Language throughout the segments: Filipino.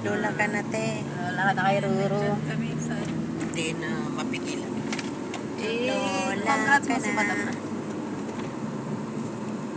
Lola ka na, te. Lola ka na kay Ruru. Hindi na mapigilan. Lola Congrats ka mo si na. Madam ka.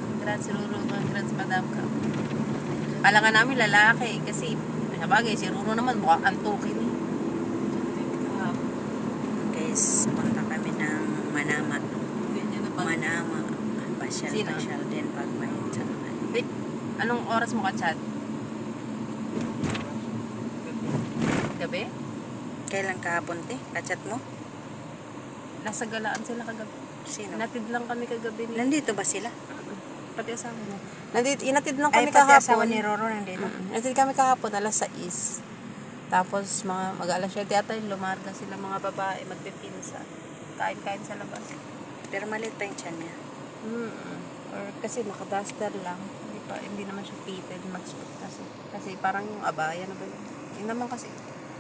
Congrats Ruru, congrats Madam ka. Kala nga namin lalaki kasi sabagay si Ruru naman mukhang antukin eh. Guys, punta kami ng Manama. Manama. Sino? Pasyal din pag may chat. Wait, anong oras mo ka-chat? Gabi? Kailan kahapon, te? Kachat mo? Nasa galaan sila kagabi. Sino? Inatid lang kami kagabi ni. Nandito ba sila? Pati asawa mo. Inatid lang Ay, kami pati asawa kahapon. ni Roro nandito. Inatid kami kahapon, alas 6. Tapos mag-alas 7 yata yung lumarga sila mga babae, magpipinsa. Kain-kain sa labas. Pero maliit pa yung tiyan niya. Or kasi nakaduster lang. Hindi naman siya fitted, mag-suot kasi parang yung abaya na ba yun? Yun naman kasi.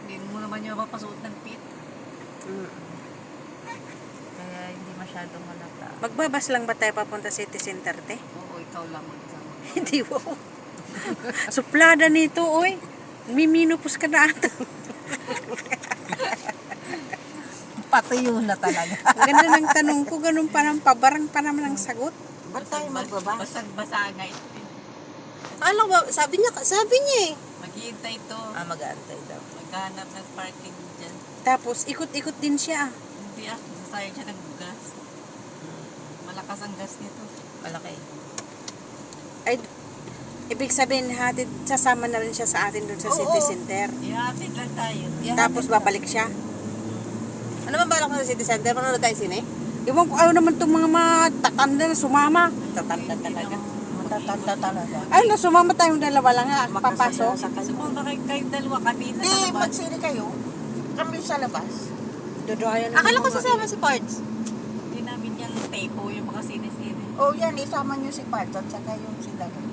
Hindi mo naman yung mapasuot ng pit. Kaya hindi masyadong halata. Magbabas lang ba tayo papunta City Center, te? Oo, ikaw lang mag-isama. Hindi mo. Suplada nito, oy. Miminupos ka na ata. Patuyo na talaga. Ganda ng tanong ko, ganun pa ng pabarang pa naman ang sagot. Ba't tayo magbaba? Basag-basa nga ito. Alam ba, sabi niya eh. Maghihintay ito. Mag-aantay daw. Maghanap ng parking dyan. Tapos, ikot-ikot din siya. Hindi sasayang siya ng gas. Malakas ang gas nito. Malaki. Ay, ibig sabihin, hatid, sasama na rin siya sa atin doon sa City Center. Ihatid lang tayo. Tapos, babalik siya. Ano ba balak mo sa City Center? Manonood tayo sine? Iwan ko, ayaw naman itong mga matatanda na sumama. Tatanda talaga. Tatanda talaga. Ay, no, sumama tayong dalawa lang ha. Papasok. Sumunta kayong dalawa kami sa labas. Hindi, magsili kayo. Kami sa labas. Dodoayan na. Akala ko sasama si Pards. Hindi namin yan tapo yung mga sine-sine. Oh, yan. Isama nyo si Pat at saka yung si Dagan.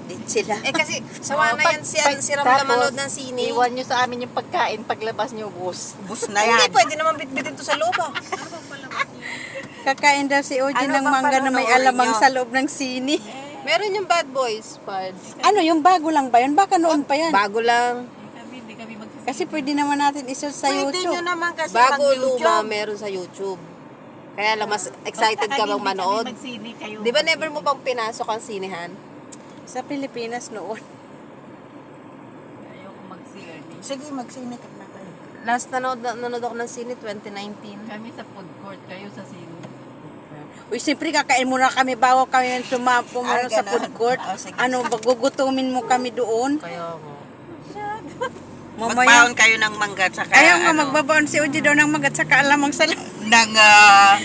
Di sila. Eh kasi, sawa na yan si Ram na manood ng sine. Iwan nyo sa amin yung pagkain paglabas nyo, bus. Bus na Hindi, yan. pwede naman bitbitin to sa loob ah. Kakain daw si Oji Ano ng bang mangga na may panonoorin alamang nyo? sa loob ng sini. Meron yung Bad Boys, Pards. Ano, yung bago lang ba yun? Baka noon pa yan. Bago lang. Hindi kami magsasama. Kasi pwede naman natin isearch sa YouTube. naman kasi Bago luma, meron sa YouTube. Kaya lang, mas excited ka bang manood? Di ba never mo pang pinasok ang sinehan? Sa Pilipinas noon. Ayoko mag-sine. Sige, mag-sine ka na kayo. Last nanood ako ng sine, 2019. Kami sa food court, kayo sa sine. Uy, siyempre kakain muna kami bago kami pumunta sa food court. Oh, sige. Ano, gugutumin mo kami doon. Kaya mo. Mamaya. kayo ng mangga at saka Ayaw nga magbabaon si Oji daw ng magat sa kaalamang sa ng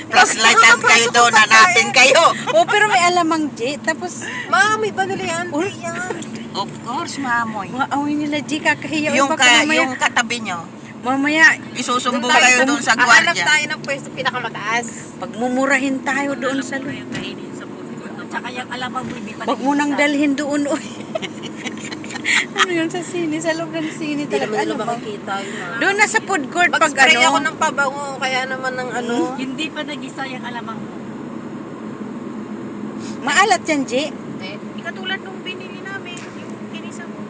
flashlightan kayo doon, hanapin kayo. Oh, pero may alamang G. Tapos, Mami, ba nila yan? Uy. Of course, mamoy. mga amoy nila G, kakahiya. Uy, Yung, baka mamaya, yung katabi nyo, mamaya, isusumbong kayo doon sa Hanap gwardiya. tayo ng pwesto pinakamataas. pagmumurahin tayo doon sa loob. Tsaka yung alamang mo, hindi pa Wag mo nang dalhin doon, uy. Ano yun sa sini? Sa loob ng sini Hindi naman talaga. nila Ano ba? makikita yun ah. Doon na sa food court pag Mag-spray ako ano. ng pabango, kaya naman ng ano. Hindi pa nag-isa yung alamang mo. Maalat yan, G. Katulad nung binili namin, yung kinisa mo.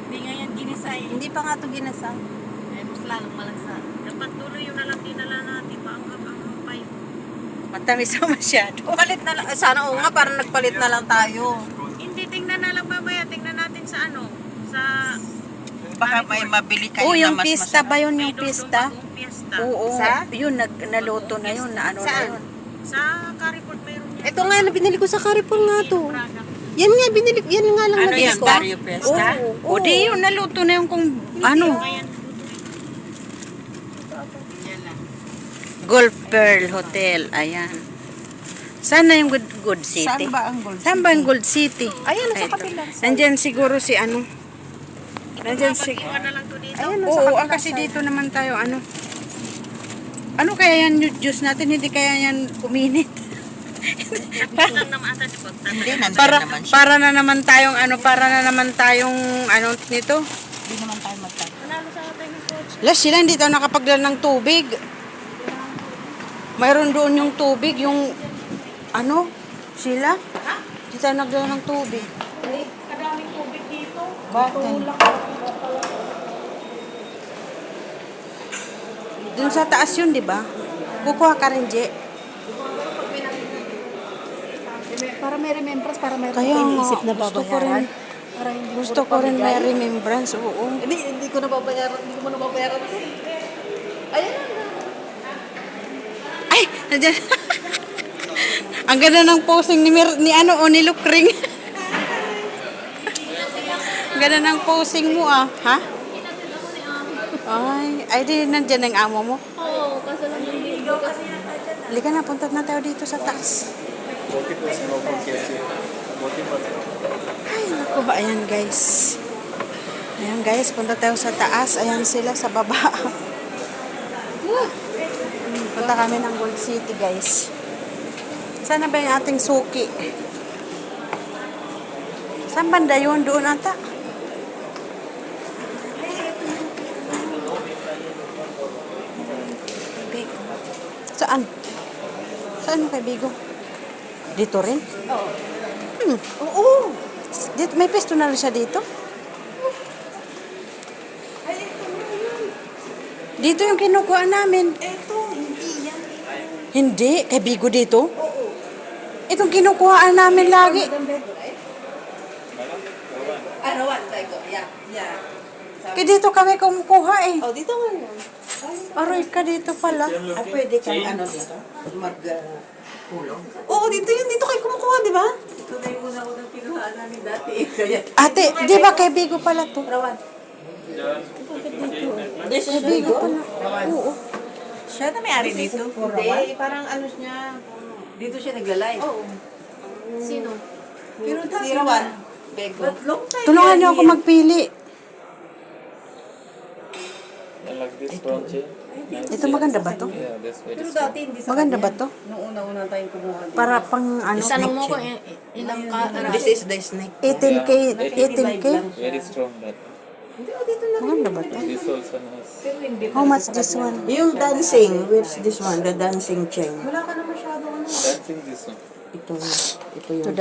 Hindi nga yan ginisa eh. Hindi pa nga ito ginasa. Eh, mas lalong malasa. Dapat tuloy yung nalang dinala natin, paang-hapay. Matamis na masyado. Palit na lang. Sana oo nga, parang nagpalit na lang tayo. Hindi, tingnan na lang mamaya. Tingnan natin sa ano, sa... Baka may mabili kayo Oh, na yung mas pista masarap. ba yun, yung pista? Pista. Oo. Sa? Yun, naluto na yun. Na ano na Saan? yun. Sa Carrefour mayroon yan. Ito nga na binili ko sa Carrefour nga to. Yan nga, yan nga lang Ano nabili yan, ko. Barrio Pesta? Oo. O di yun, naluto na yun kung ano. Yan lang. Gold Pearl Hotel. Ayan. Saan na yung Good City? Saan ba ang Gold Saan ba ang Gold City? Ayan, sa Ay, ito. kabila. Nandyan siguro si ano. Nandyan si... Iwan na lang to dito. Ayan, Oo, kasi dito naman tayo, ano. Ano kaya yan yung juice natin? Hindi kaya yan uminit. Lang naman ata di ba? Hindi, nandun para, naman siya. para na naman tayong ano, para na naman tayong ano nito. Hindi naman tayo magtayo. Nanalo sa atin ng coach. Las sila hindi tayo nakapagdala ng tubig. Mayroon doon yung tubig, yung ano, sila? Hindi tayo nagdala ng tubig. Kadaming tubig dito. Bakit? Dun sa taas yun, di ba? Kukuha ka rin, Je. Para may remembrance, para may Kaya nga, iniisip na gusto ko babayaran. rin. Para hindi Gusto puro ko rin may pamigay. remembrance, oo. Hindi ko na babayaran, hindi ko mo na babayaran. Ayan na. Ay! Nandiyan. Ang ganda ng posing ni ano, o ni Lukring. Ang ganda ng posing mo, ah. Ha? Ay, di nandiyan ang amo mo. Oo, kasi lang hindi ko kasi. Halika na, punta na tayo dito sa taas. Ay, naku, ayan guys. Ayan guys, punta tayo sa taas. Ayan sila sa baba. Punta kami ng Gold City guys. Sana ba yung ating suki? Saan banda yun? Doon ata. Bigo. Saan? Saan mo kay Bigo? Dito rin? Oo. Oo. Dito, may pesto na rin siya dito? Dito yung kinukuha namin. Eto, hindi yan. Hindi, kay Bigo dito? Itong kinukuhaan namin lagi. Arawan, tayo. Yeah. Kaya dito kami kumukuha eh. Oh, dito nga yun. Aroy ka dito pala. Pwede kang ano dito? Hulog? Oo, dito yun. Dito kayo kumukuha, di ba? Ito na yung unang kinuhaan namin dati. Kaya, Ate, di ba kay Bigo pala to? Arawan. Kay Bigo pala. Oo. Siya na may-ari dito. Hindi, parang ano niya. Dito siya nagla-live. Oo. Sino? Pero si Rawan. Bego. Tulungan niyo ako magpili. Like this one, chain. Ito maganda ba to? Yeah, this way. Pero dati hindi sa Maganda ba to? Nung una-una tayong kumuha dito. Para pang ano? Itanong mo kung ilang ka. This is the snake. 18K. 18K? Very strong that. Maganda ba to? This also nice. How much this one? Yung dancing, where's this one? The dancing chain. Wala ka na masyado ano. Dancing this one. Ito yung To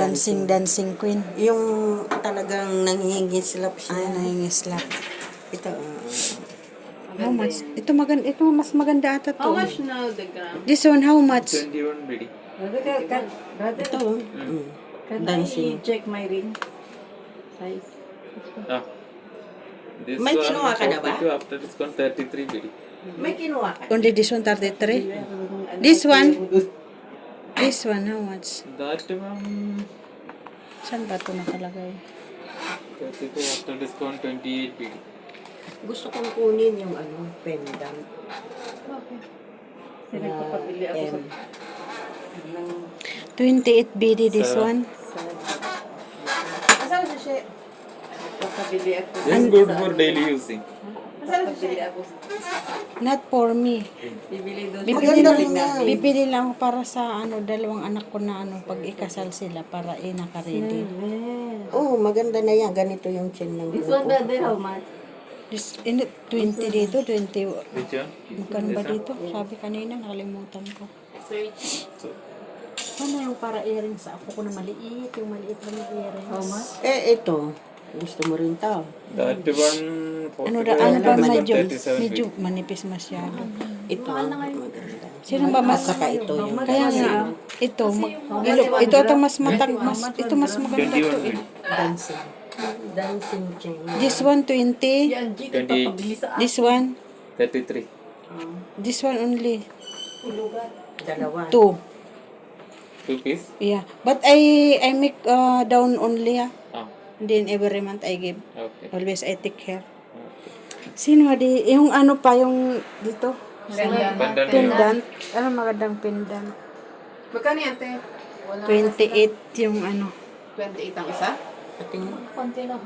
dancing queen. Yung talagang nangihingislap siya. Ay, nangingislap. Ito. How much? Ito maganda. Ito mas maganda ata to. How much now the gram? This one, how much? 21 BD. Ito. Dancing. Check my ring. Size. Ah. This May one kinuha ka na ba? 42, after discount 33 BD. May kinuha ka. Only this one, 33? This one? This one, how much? That one Saan ba ito nakalagay? 32, after discount 28 BD. Gusto kong kunin yung ano, pendant. Pinagpapabili ako sa... 28 BD this Sarap. one. Asan na siya? Papabili ako. This is good for daily using. Asan na siya? Ako. Not for me. Bibili doon. Bibili Maganda lang, rin yan. bibili lang ako para sa ano, dalawang anak ko na ano, pag ikasal sila para naka-ready. Oh, maganda na yan. Ganito yung chain ng This grupo. one brother, how much? This, 20 dito, 20. Which one? Magkano ba dito? Sabi kanina, nakalimutan ko. 30. Ano yung para earrings sa ako ko na maliit, yung maliit na earrings. How much? Ito. Gusto mo rin to. That one 45, Ano ba after medyo, discount 37 medyo BD. manipis masyado. Ito. Maganda. Sino ba mas? At saka ito yung Kaya nga, ito, ito mas matag, mas, ito mas maganda 21 to. BD. dancing. Dancing chain. This one, 20. Yan, G, 28. papabili sa This one, 33. this one only. Dalawa. 2. 2 piece? Yeah. But I make down only. Ah. Then every month I give. Okay. Always I take care. Okay. Sino di, yung ano pa, yung dito? Pendant. Pendant. Ano magandang pendant? Magkano yan, te? 28 yung ano. 28 ang isa? Patingin. Konti lang.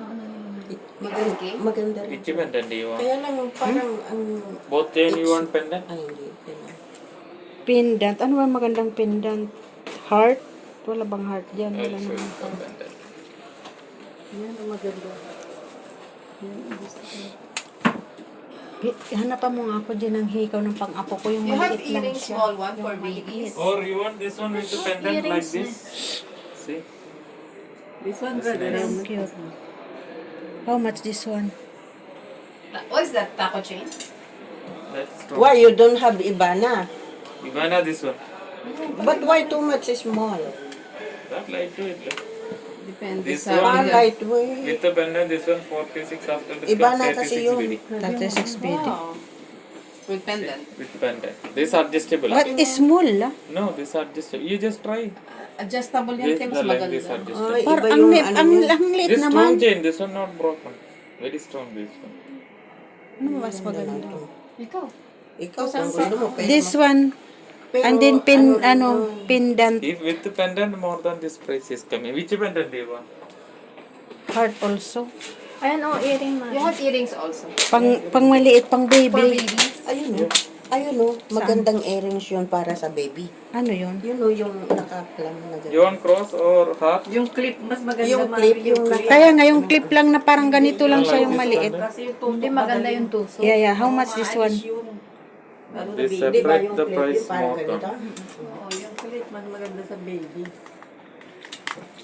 Maganda rin. Which pendant do you want? Kaya lang parang ang... Both chain you want pendant? Ay, hindi. Kaya. Pendant. Ano ba magandang pendant? Heart? Wala bang heart dyan? I'll Wala show you naman. some pendant. Yan ang maganda. Hanapan mo nga ako din ng hikaw ng pang-apo ko. Yung You have maliit lang earrings, siya. small one for Yung babies. Or you want this one with the pendant like this? See? This one, That's brother. nice. Cute. How much this one? What is that? Taco chain? That's strong. Why you don't have Ibana? Ivana, this one. But why too much small? That lightweight. Depende This sa... one- Lightweight. With the pendant, this one 46 after discount, Ibana kasi 36 yun. BD. 36 BD. Wow. With pendant. With pendant. This adjustable. But small lah. No, this adjustable. You just try. Adjustable yan This kaya the mas length is maganda. adjustable. Ay, Par iba ang, yung li- ano ang, yun. ang liit This naman. strong chain, this one not broken. Very strong this one. Ano mas maganda? Ikaw. Ikaw, kung gusto mo, pwede This mo. one. Pero, And then pendant. If with the pendant, more than this price is coming. Which pendant do you want? Heart also. Ayan, earring na. You have earrings also. Pang maliit, pang For baby. babies. Ayun o. Ayun o. Magandang earrings yun para sa baby. Ano yun? Yun o, yung nakaklam na You gano'n. want cross or heart? Yung clip, mas maganda Yung Mami, clip, yung Kaya nga yung clip lang na parang ganito lang siya yung maliit. Kasi yung tutok Hindi maganda yung tuso. Yeah. How much this one? Lalo na This baby. Di ba separate yung the clip price yung parang more. ganito? Oo, yung clip, mas maganda sa baby.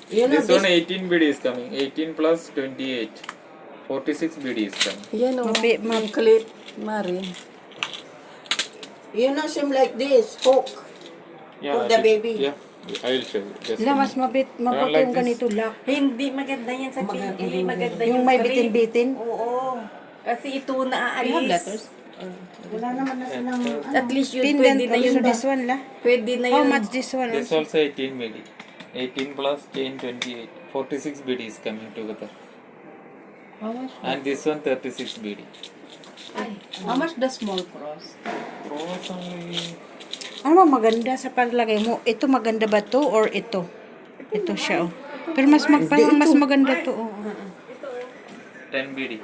Yun o, This one 18 BD is coming. 18 plus 28. 46 BD is coming. Yan o, Mapi- yung clip, Mari. yun o, seem like this. Hook. For the baby. Yeah, I will show you. Just La, a mas minute. mabuti like yung this? ganito lock. Hindi maganda yan sa baby. Maganda Yung may clip. bitin-bitin. Oo. Kasi ito You have naaalis. letters? Wala naman na silang... At least yun, Pendant pwede na yun. also this one la. Pwede na How yun. much this one This also? also 18 BD. 18 plus 10, 28. 46 BD is coming together. How much? And this one 36 BD. How much the small cross? Cross only. Ano ba maganda sa paglagay mo? Ito maganda ba to or ito? Ito siya oh. Pero mas mas maganda to oh. 10 BD.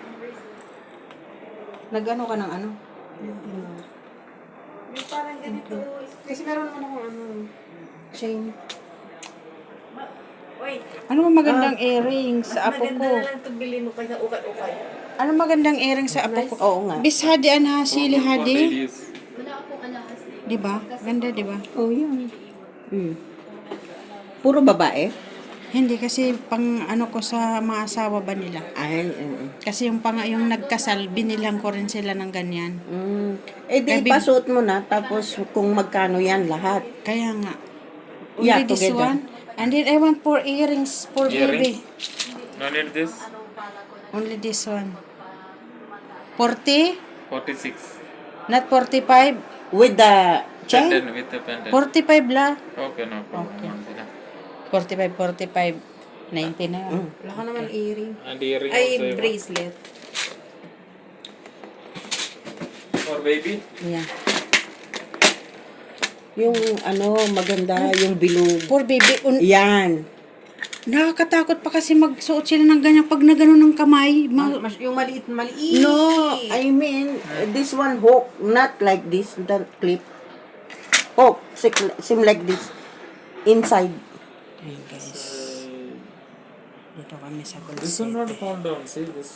Nag-ano ka ng ano? Kasi meron naman ako ano. Chain. Uy, Ano ba magandang earrings sa apo maganda ko? na lang ito bilhin mo kaysa ukay-ukay. Ano magandang earrings sa apo ko? Oo nga. Bis hadi an hasili For hadi. ladies. Di ba? Ganda di ba? Oh, yun. Puro babae? Hindi kasi pang ano ko sa mga asawa ba nila. Ay, Kasi yung yung nagkasal, binilang ko rin sila ng ganyan. Eh di ipasuot mo na, tapos kung magkano yan lahat. Kaya nga. Only Yeah, this together. one. And then I want 4 earrings for baby. No need this. Only this one. 40? 46. Not 45? With the chain? Pendant with the pendant. 45 la. Okay, no problem. 45, 90 na yun. Wala ka naman earring. And earring Ay, also you want. bracelet. For baby. Yeah. Yung ano, maganda, yung bilog. For baby, Yan. nakakatakot pa kasi magsuot sila ng ganyan pag nagano ng kamay. Yung maliit. No, I mean, this one hook, not like this, the clip. Hook, seem like this. Inside. Ayun guys. Dito kami sa This one not fall down. See this.